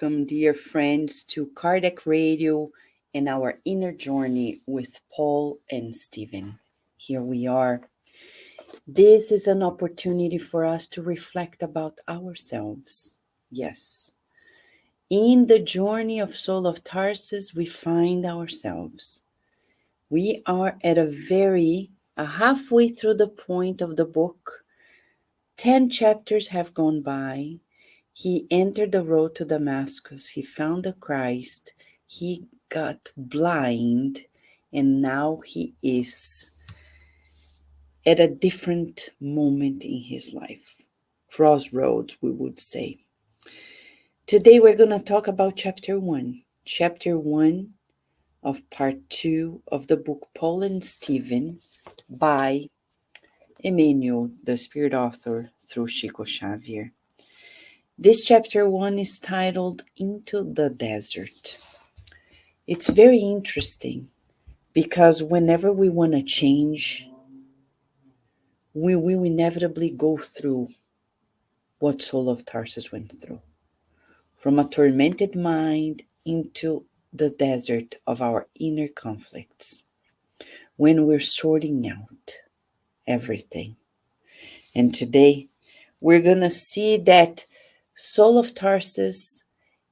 welcome, dear friends, to Kardec Radio and our inner journey with Paul and Stephen. Here we are. This is an opportunity for us to reflect about ourselves. Yes. In the journey of Soul of Tarsus, we find ourselves. We are at halfway through the point of the book. 10 chapters have gone by. He entered the road to Damascus. He found the Christ. He got blind. And now he is at a different moment in his life. Crossroads, we would say. Today we're going to talk about chapter 1. Chapter 1 of part 2 of the book Paul and Stephen by Emmanuel, the spirit author, through Chico Xavier. This chapter 1 is titled Into the Desert. It's very interesting because whenever we want to change, we will inevitably go through what Saul of Tarsus went through. From a tormented mind into the desert of our inner conflicts, when we're sorting out everything. And today, we're going to see that Saul of Tarsus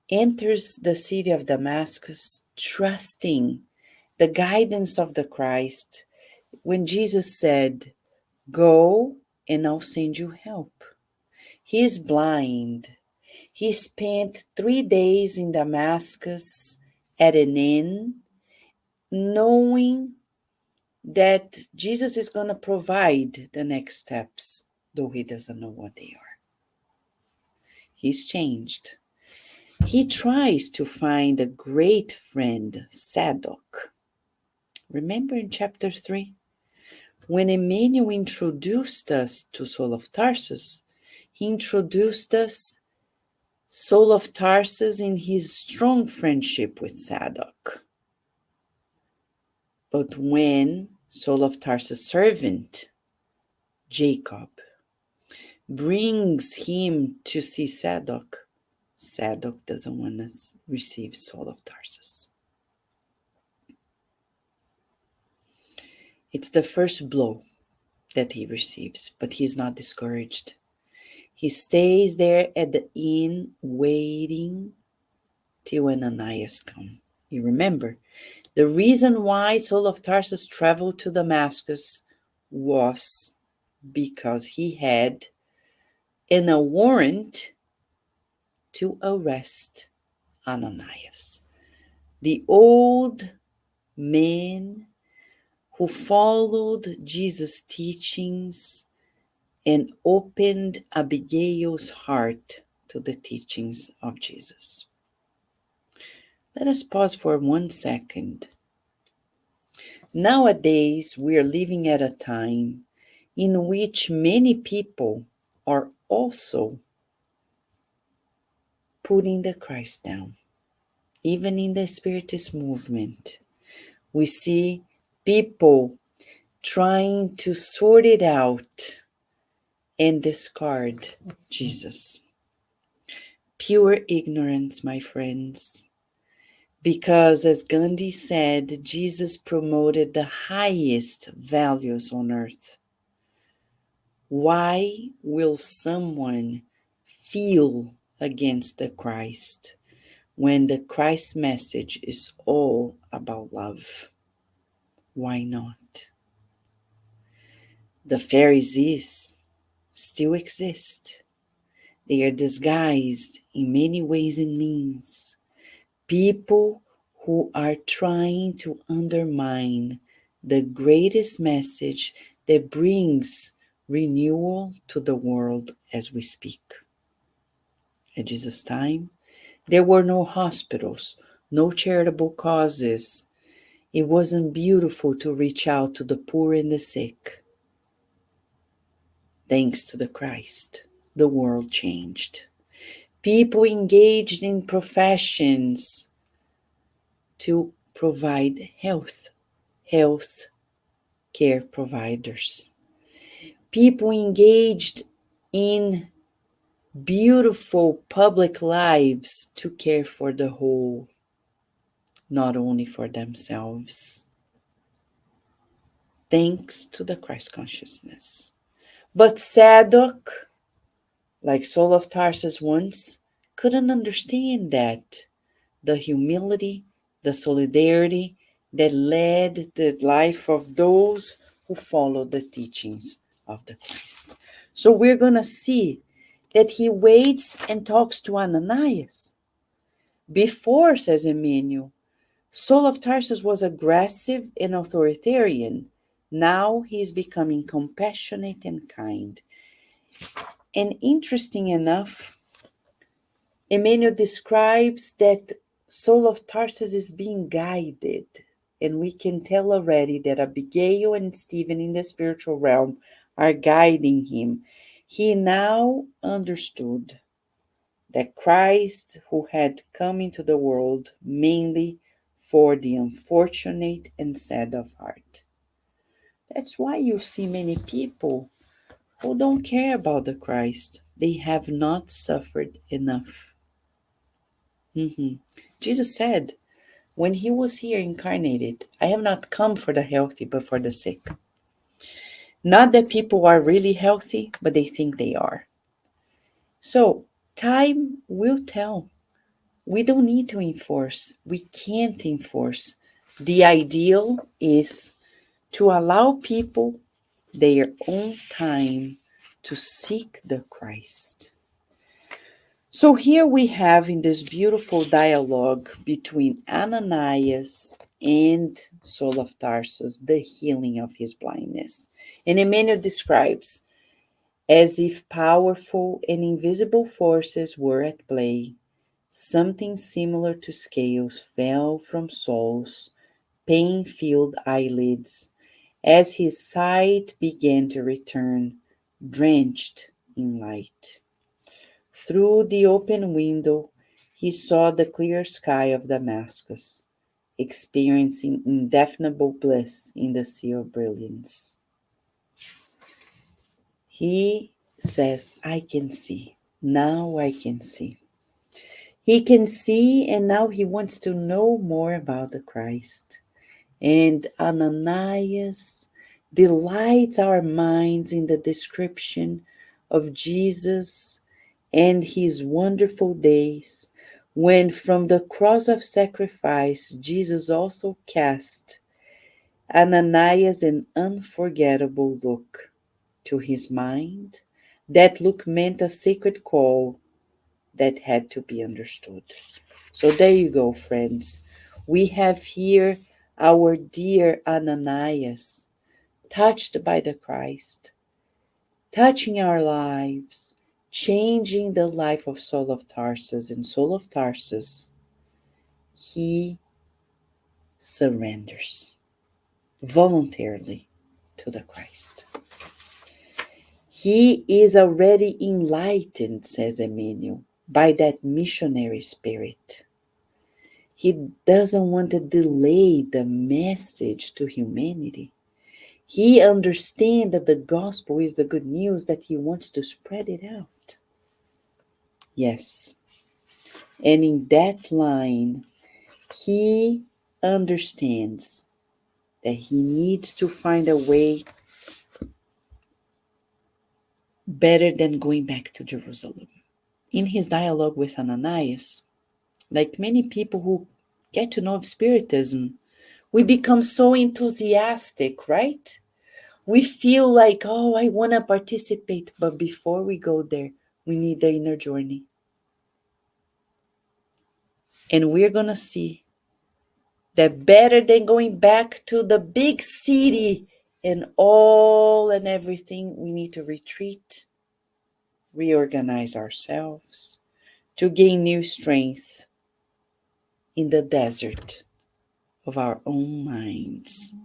enters the city of Damascus trusting the guidance of the Christ when Jesus said, "Go and I'll send you help." He is blind. He spent 3 days in Damascus at an inn, knowing that Jesus is going to provide the next steps, though he doesn't know what they are. He's changed. He tries to find a great friend, Zadok. Remember in chapter 3? When Emmanuel introduced us to Saul of Tarsus, he introduced us Saul of Tarsus in his strong friendship with Zadok. But when Saul of Tarsus' servant, Jacob, brings him to see Zadok, Zadok doesn't want to receive Saul of Tarsus. It's the first blow that he receives, but he's not discouraged. He stays there at the inn waiting till Ananias comes. You remember, the reason why Saul of Tarsus traveled to Damascus was because he had a warrant to arrest Ananias, the old man who followed Jesus' teachings and opened Abigail's heart to the teachings of Jesus. Let us pause for 1 second. Nowadays, we are living at a time in which many people are also putting the Christ down. Even in the Spiritist movement, we see people trying to sort it out and discard Jesus. Pure ignorance, my friends. Because as Gandhi said, Jesus promoted the highest values on earth. Why will someone feel against the Christ when the Christ message is all about love? Why not? The Pharisees still exist. They are disguised in many ways and means. People who are trying to undermine the greatest message that brings renewal to the world as we speak. At Jesus' time, there were no hospitals, no charitable causes. It wasn't beautiful to reach out to the poor and the sick. Thanks to the Christ, the world changed. People engaged in professions to provide health care providers. People engaged in beautiful public lives to care for the whole, not only for themselves, thanks to the Christ consciousness. But Zadok, like Saul of Tarsus once, couldn't understand that. The humility, the solidarity that led the life of those who followed the teachings of the Christ. So we're going to see that he waits and talks to Ananias. Before, says Emmanuel, Saul of Tarsus was aggressive and authoritarian. Now he's becoming compassionate and kind. And interesting enough, Emmanuel describes that Saul of Tarsus is being guided. And we can tell already that Abigail and Stephen in the spiritual realm are guiding him. He now understood that Christ, who had come into the world mainly for the unfortunate and sad of heart. That's why you see many people who don't care about the Christ. They have not suffered enough. Jesus said, when he was here incarnated, I have not come for the healthy, but for the sick. Not that people are really healthy, but they think they are. So time will tell. We don't need to enforce. We can't enforce. The ideal is to allow people their own time to seek the Christ. So here we have in this beautiful dialogue between Ananias and Saul of Tarsus, the healing of his blindness. And Emmanuel describes as if powerful and invisible forces were at play. Something similar to scales fell from Saul's pain-filled eyelids as his sight began to return, drenched in light. Through the open window, he saw the clear sky of Damascus, experiencing indefinable bliss in the sea of brilliance. He says, I can see. Now I can see. He can see, and now he wants to know more about the Christ. And Ananias delights our minds in the description of Jesus and his wonderful days, when from the cross of sacrifice, Jesus also cast Ananias an unforgettable look to his mind. That look meant a sacred call that had to be understood. So there you go, friends. We have here our dear Ananias, touched by the Christ, touching our lives, changing the life of Saul of Tarsus. And Saul of Tarsus, he surrenders voluntarily to the Christ. He is already enlightened, says Emmanuel, by that missionary spirit. He doesn't want to delay the message to humanity. He understands that the gospel is the good news, that he wants to spread it out. Yes. And in that line, he understands that he needs to find a way better than going back to Jerusalem. In his dialogue with Ananias, like many people who get to know of Spiritism, we become so enthusiastic, right? We feel like, oh, I want to participate. But before we go there, we need the inner journey. And we're going to see that better than going back to the big city and all and everything, we need to retreat, reorganize ourselves to gain new strength in the desert of our own minds.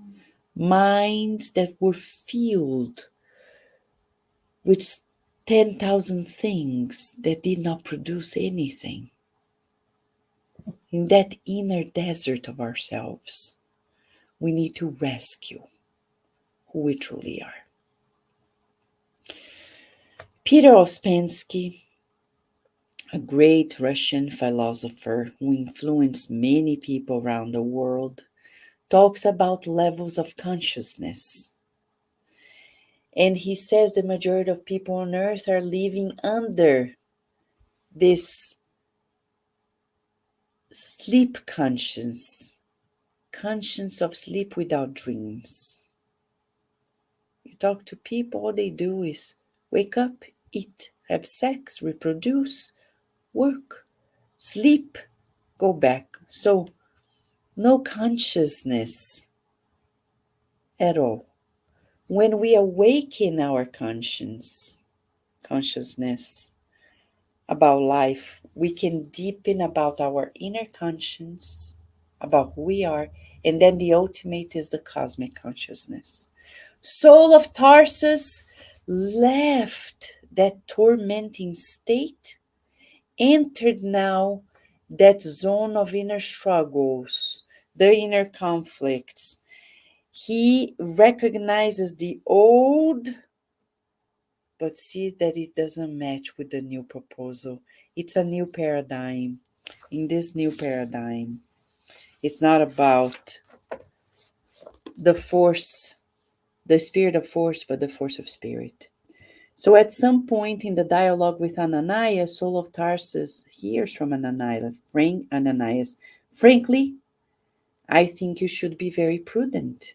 Minds that were filled with 10,000 things that did not produce anything. In that inner desert of ourselves, we need to rescue who we truly are. Peter Ouspensky a great Russian philosopher who influenced many people around the world, talks about levels of consciousness. And he says the majority of people on earth are living under this sleep conscience of sleep without dreams. You talk to people, all they do is wake up, eat, have sex, reproduce, work, sleep, go back. So, no consciousness at all. When we awaken our consciousness about life, we can deepen about our inner conscience, about who we are, and then the ultimate is the cosmic consciousness. Saul of Tarsus left that tormenting state, entered now that zone of inner struggles, the inner conflicts. He recognizes the old, but sees that it doesn't match with the new proposal. It's a new paradigm. In this new paradigm, it's not about the force, the spirit of force, but the force of spirit. So at some point in the dialogue with Ananias, Saul of Tarsus hears from Ananias, frankly, I think you should be very prudent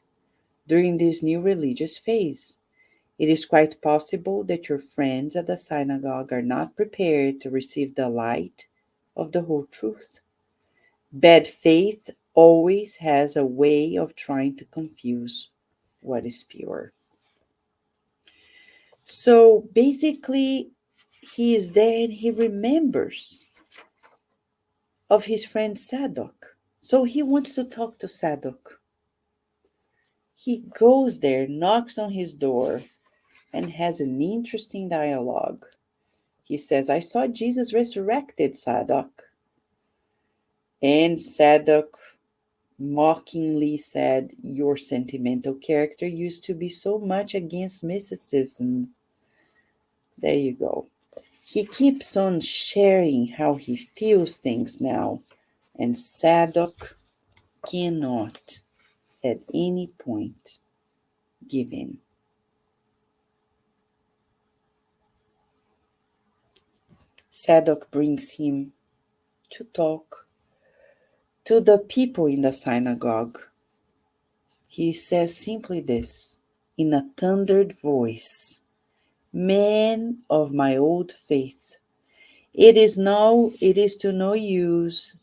during this new religious phase. It is quite possible that your friends at the synagogue are not prepared to receive the light of the whole truth. Bad faith always has a way of trying to confuse what is pure. So basically, he is there and he remembers of his friend Sadok. So he wants to talk to Sadok. He goes there, knocks on his door, and has an interesting dialogue. He says, I saw Jesus resurrected, Sadok. And Sadok mockingly said, your sentimental character used to be so much against mysticism. There you go. He keeps on sharing how he feels things now, and Sadok cannot at any point give in. Sadok brings him to talk to the people in the synagogue. He says simply this, in a thundered voice, men of my old faith, it is to no use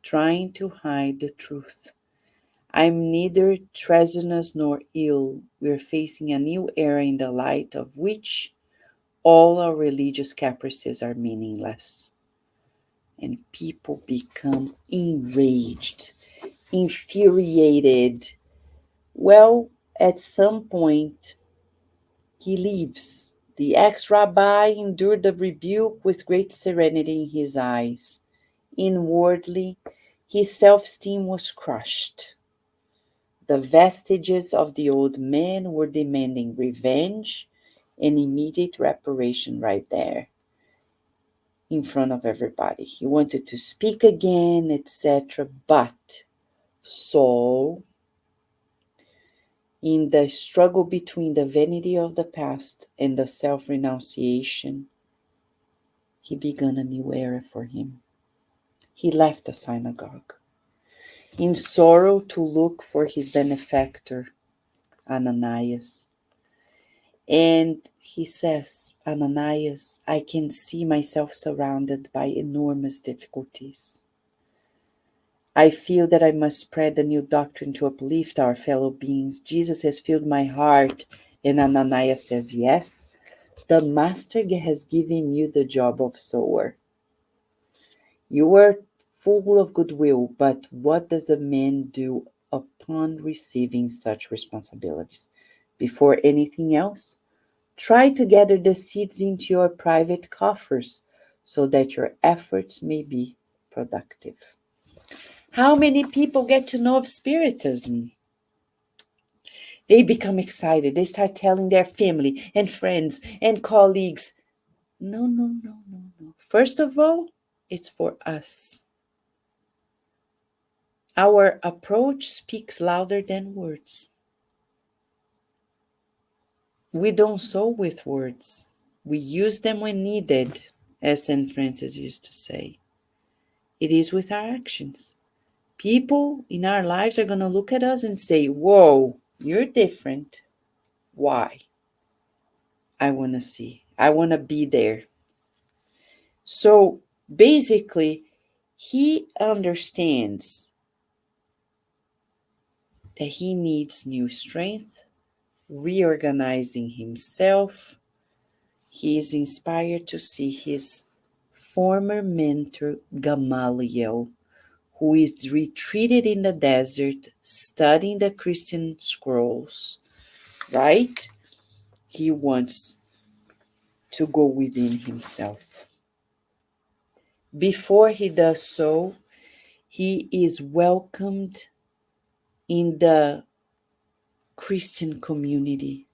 trying to hide the truth. I'm neither treasonous nor ill. We're facing a new era in the light of which all our religious caprices are meaningless. And people become enraged, infuriated. Well, at some point, he leaves. The ex-rabbi endured the rebuke with great serenity in his eyes. Inwardly, his self-esteem was crushed. The vestiges of the old man were demanding revenge and immediate reparation right there in front of everybody. He wanted to speak again, etc. But Saul, in the struggle between the vanity of the past and the self-renunciation, he began a new era for him. He left the synagogue in sorrow to look for his benefactor, Ananias. And he says, Ananias, I can see myself surrounded by enormous difficulties. I feel that I must spread the new doctrine to uplift our fellow beings. Jesus has filled my heart. And Ananias says, yes, the master has given you the job of sower. You are full of goodwill, but what does a man do upon receiving such responsibilities? Before anything else, try to gather the seeds into your private coffers so that your efforts may be productive. How many people get to know of Spiritism? They become excited. They start telling their family and friends and colleagues. No. First of all, it's for us. Our approach speaks louder than words. We don't sow with words. We use them when needed, as St. Francis used to say. It is with our actions. People in our lives are going to look at us and say, whoa, you're different. Why? I want to see. I want to be there. So basically, he understands that he needs new strength, reorganizing himself. He is inspired to see his former mentor, Gamaliel, who is retreated in the desert studying the Christian scrolls, right? He wants to go within himself. Before he does so, he is welcomed in the Christian community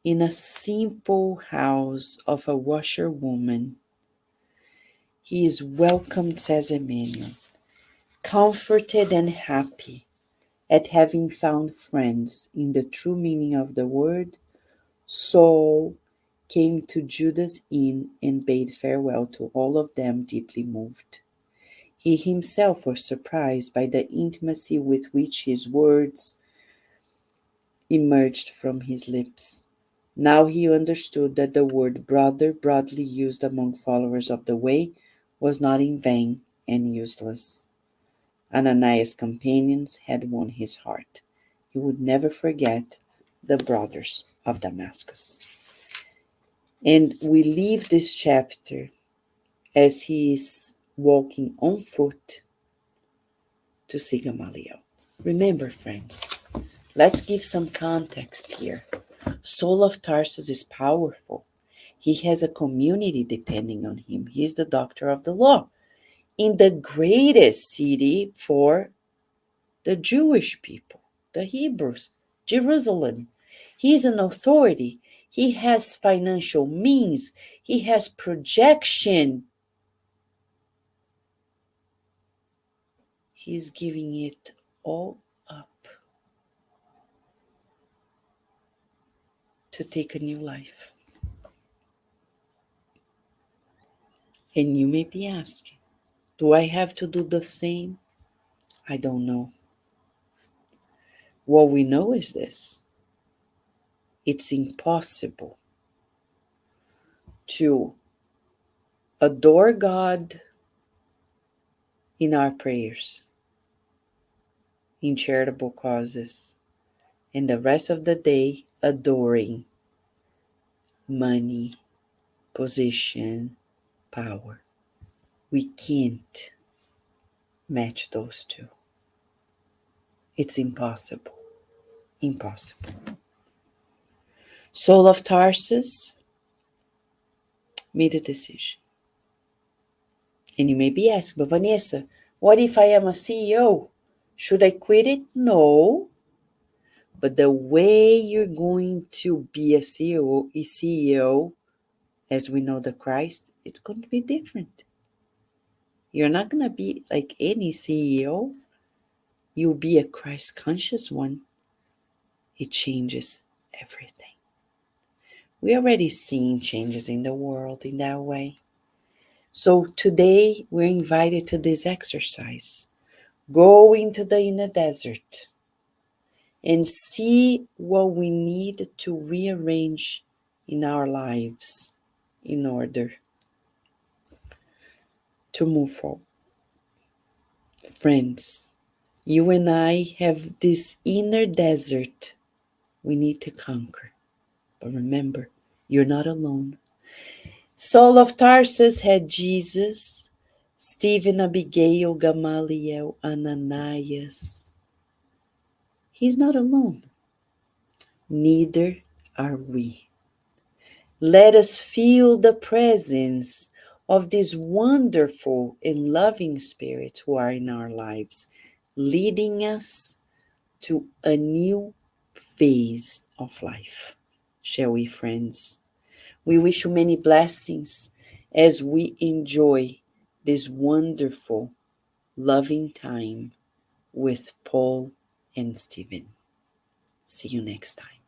in a simple house of a washerwoman. He is welcomed, says Emmanuel, comforted and happy at having found friends in the true meaning of the word. Saul came to Judas' inn and bade farewell to all of them, deeply moved. He himself was surprised by the intimacy with which his words emerged from his lips. Now he understood that the word brother, broadly used among followers of the way, was not in vain and useless. Ananias' companions had won his heart. He would never forget the brothers of Damascus. And we leave this chapter as he is walking on foot to see Gamaliel. Remember, friends, let's give some context here. Saul of Tarsus is powerful. He has a community depending on him. He is the doctor of the law in the greatest city for the Jewish people, the Hebrews, Jerusalem. He's an authority. He has financial means. He has projection. He's giving it all up to take a new life. And you may be asking, do I have to do the same? I don't know. What we know is this: it's impossible to adore God in our prayers, in charitable causes, and the rest of the day adoring money, position, power. We can't match those two. It's impossible. Impossible. Saul of Tarsus made a decision. And you may be asking, but Vanessa, what if I am a CEO? Should I quit it? No. But the way you're going to be a CEO, as we know the Christ, it's going to be different. You're not going to be like any CEO. You'll be a Christ conscious one. It changes everything. We're already seeing changes in the world in that way. So today we're invited to this exercise. Go into the inner desert and see what we need to rearrange in our lives in order to move forward. Friends, you and I have this inner desert we need to conquer. But remember, you're not alone. Saul of Tarsus had Jesus, Stephen, Abigail, Gamaliel, Ananias. He's not alone. Neither are we. Let us feel the presence of these wonderful and loving spirits who are in our lives, leading us to a new phase of life. Shall we, friends? We wish you many blessings as we enjoy this wonderful, loving time with Paul and Stephen. See you next time.